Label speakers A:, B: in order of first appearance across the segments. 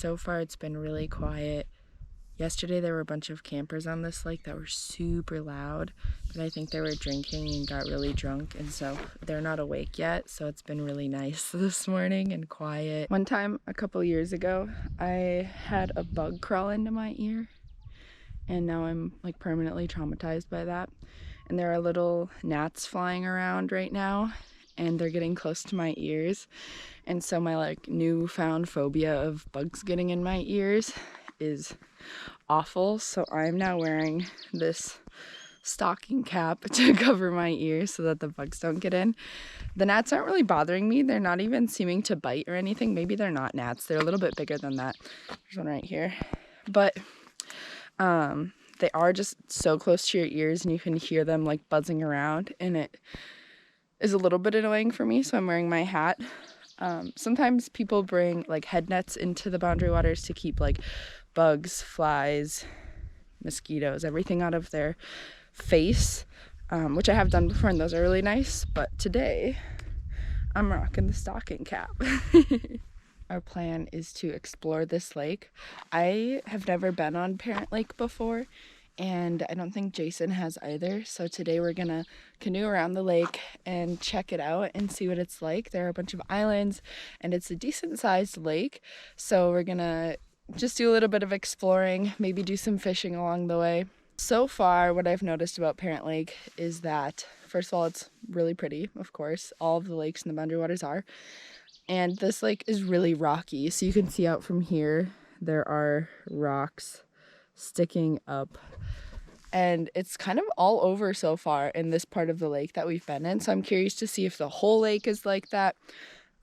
A: so far it's been really quiet. Yesterday there were a bunch of campers on this lake that were super loud, but I think they were drinking and got really drunk, and so they're not awake yet, so it's been really nice this morning and quiet. One time a couple years ago, I had a bug crawl into my ear, and now I'm like permanently traumatized by that. And there are little gnats flying around right now, and they're getting close to my ears, and so my like newfound phobia of bugs getting in my ears is awful. So I'm now wearing this stocking cap to cover my ears so that the bugs don't get in. The gnats aren't really bothering me. They're not even seeming to bite or anything. Maybe they're not gnats. They're a little bit bigger than that. There's one right here. But they are just so close to your ears, and you can hear them like buzzing around, and it is a little bit annoying for me, so I'm wearing my hat. Sometimes people bring like head nets into the Boundary Waters to keep like bugs, flies, mosquitoes, everything out of their face, which I have done before, and those are really nice. But today I'm rocking the stocking cap. Our plan is to explore this lake. I have never been on Perent Lake before, and I don't think Jason has either. So today we're gonna canoe around the lake and check it out and see what it's like. There are a bunch of islands, and it's a decent sized lake, so we're gonna just do a little bit of exploring, maybe do some fishing along the way. So far, what I've noticed about Perent Lake is that, first of all, it's really pretty, of course. All of the lakes in the Boundary Waters are. And this lake is really rocky. So you can see out from here, there are rocks sticking up. And it's kind of all over so far in this part of the lake that we've been in. So I'm curious to see if the whole lake is like that.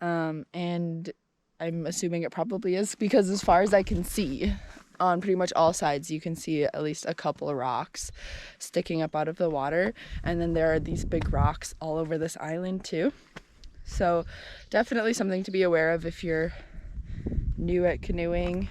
A: And I'm assuming it probably is, because as far as I can see, on pretty much all sides, you can see at least a couple of rocks sticking up out of the water. And then there are these big rocks all over this island too. So definitely something to be aware of if you're new at canoeing.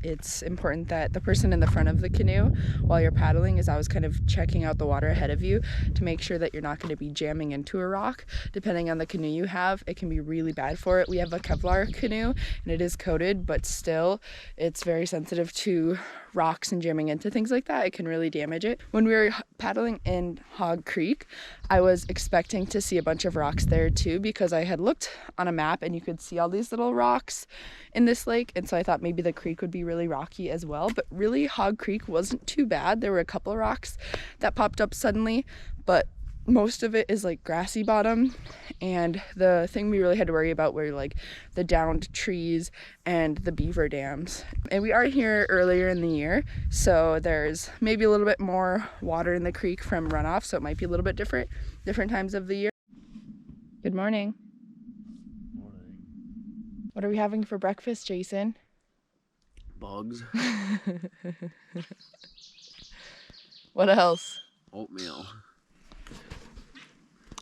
A: It's important that the person in the front of the canoe while you're paddling is always kind of checking out the water ahead of you to make sure that you're not going to be jamming into a rock. Depending on the canoe you have, it can be really bad for it. We have a Kevlar canoe and it is coated, but still it's very sensitive to rocks and jamming into things like that. It can really damage it. When we were paddling in Hog Creek, I was expecting to see a bunch of rocks there too, because I had looked on a map and you could see all these little rocks in this lake, and so I thought maybe the creek would be really rocky as well. But really, Hog Creek wasn't too bad. There were a couple of rocks that popped up suddenly, but most of it is like grassy bottom, and the thing we really had to worry about were like the downed trees and the beaver dams. And we are here earlier in the year, so there's maybe a little bit more water in the creek from runoff, so it might be a little bit different times of the year. Good morning. What are we having for breakfast, Jason?
B: Bugs.
A: What else?
B: Oatmeal.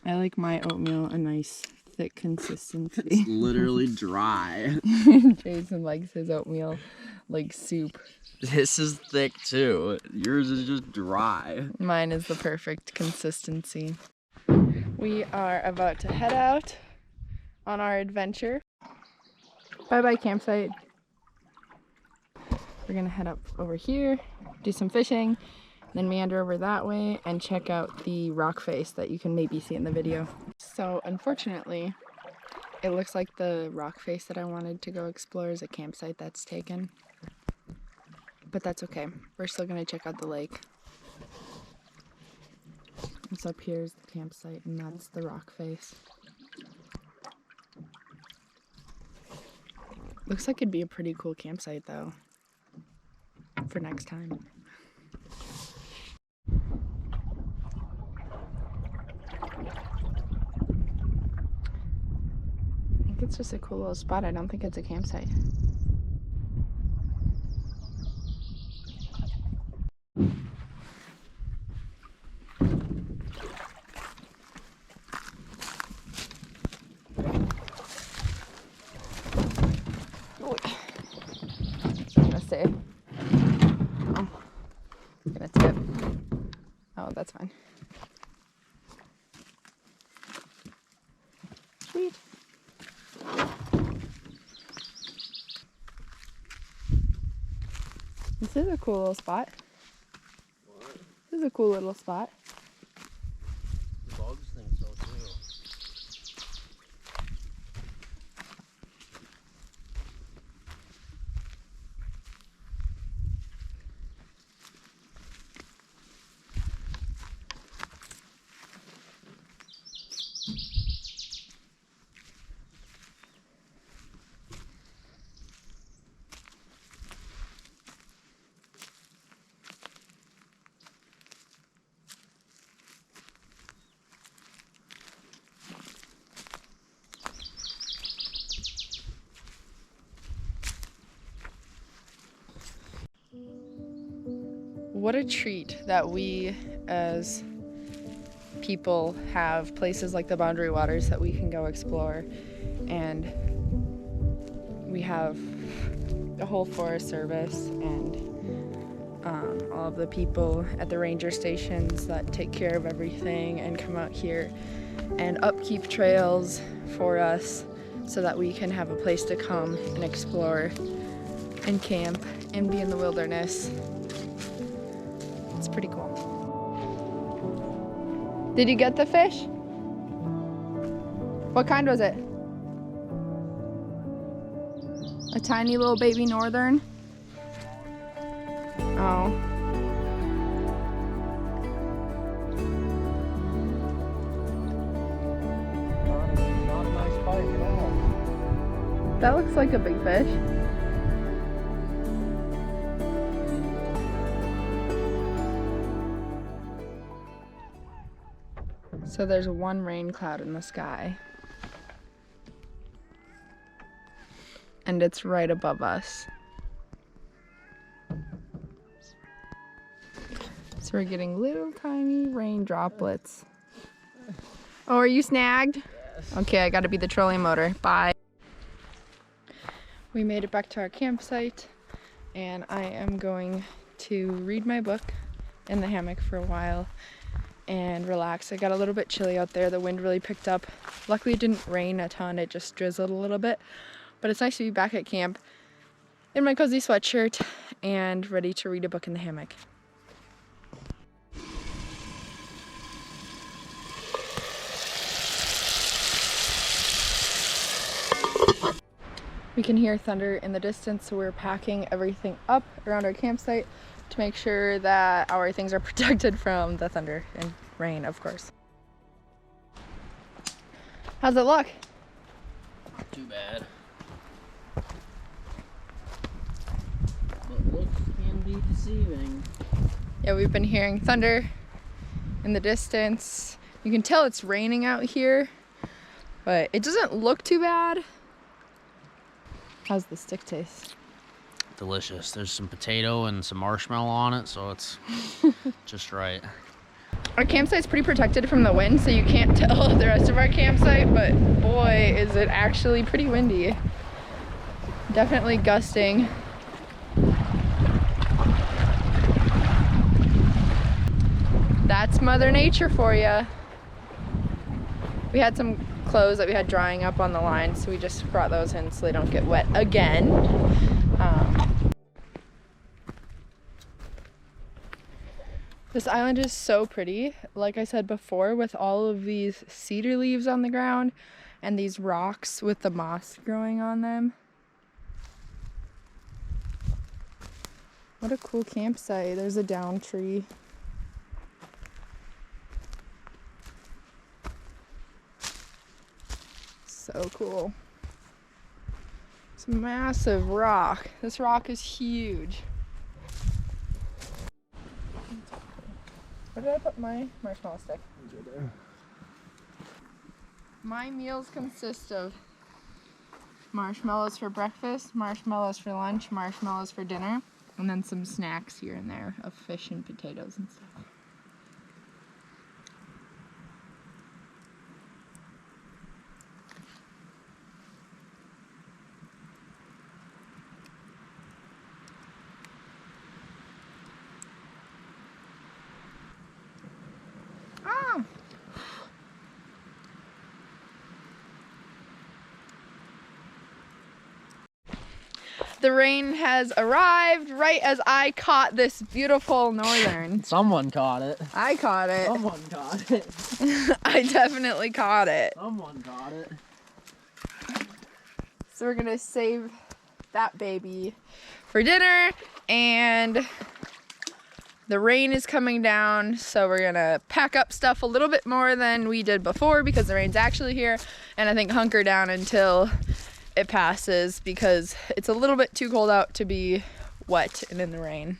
A: I like my oatmeal a nice thick consistency.
B: It's literally dry.
A: Jason likes his oatmeal like soup.
B: This is thick too. Yours is just dry.
A: Mine is the perfect consistency. We are about to head out on our adventure. Bye-bye campsite. We're gonna head up over here, do some fishing, then meander over that way and check out the rock face that you can maybe see in the video. So unfortunately, it looks like the rock face that I wanted to go explore is a campsite that's taken. But that's okay. We're still gonna check out the lake. This up here is the campsite, and that's the rock face. Looks like it'd be a pretty cool campsite though, for next time. I think it's just a cool little spot. I don't think it's a campsite. Gonna tip. Oh, that's fine. Sweet. This is a cool little spot.
B: What?
A: This is a cool little spot.
B: The dogs think so too.
A: What a treat that we as people have places like the Boundary Waters that we can go explore, and we have the whole Forest Service and all of the people at the ranger stations that take care of everything and come out here and upkeep trails for us so that we can have a place to come and explore and camp and be in the wilderness. It's pretty cool. Did you get the fish? What kind was it? A tiny little baby northern? Oh.
B: Not a nice bite at all.
A: That looks like a big fish. So there's one rain cloud in the sky. And it's right above us. So we're getting little tiny rain droplets. Oh, are you snagged?
B: Yes.
A: Okay, I gotta be the trolling motor. Bye. We made it back to our campsite, and I am going to read my book in the hammock for a while and relax. It got a little bit chilly out there. The wind really picked up. Luckily it didn't rain a ton, it just drizzled a little bit. But it's nice to be back at camp in my cozy sweatshirt and ready to read a book in the hammock. We can hear thunder in the distance, so we're packing everything up around our campsite to make sure that our things are protected from the thunder and rain, of course. How's it look?
B: Not too bad. But looks can be deceiving.
A: Yeah, we've been hearing thunder in the distance. You can tell it's raining out here, but it doesn't look too bad. How's the stick taste?
B: Delicious. There's some potato and some marshmallow on it, so it's just right.
A: Our campsite's pretty protected from the wind, so you can't tell the rest of our campsite, but boy, is it actually pretty windy. Definitely gusting. That's Mother Nature for you. We had some clothes that we had drying up on the line, so we just brought those in so they don't get wet again. This island is so pretty, like I said before, with all of these cedar leaves on the ground and these rocks with the moss growing on them. What a cool campsite. There's a down tree. So cool. It's a massive rock. This rock is huge. Where did I put my marshmallow stick? My meals consist of marshmallows for breakfast, marshmallows for lunch, marshmallows for dinner, and then some snacks here and there of fish and potatoes and stuff.
C: The rain has arrived right as I caught this beautiful northern.
B: Someone caught it.
C: I caught it.
B: Someone caught it.
C: I definitely caught it.
B: Someone caught it.
C: So we're gonna save that baby for dinner, and the rain is coming down, so we're gonna pack up stuff a little bit more than we did before because the rain's actually here, and I think hunker down until it passes because it's a little bit too cold out to be wet and in the rain.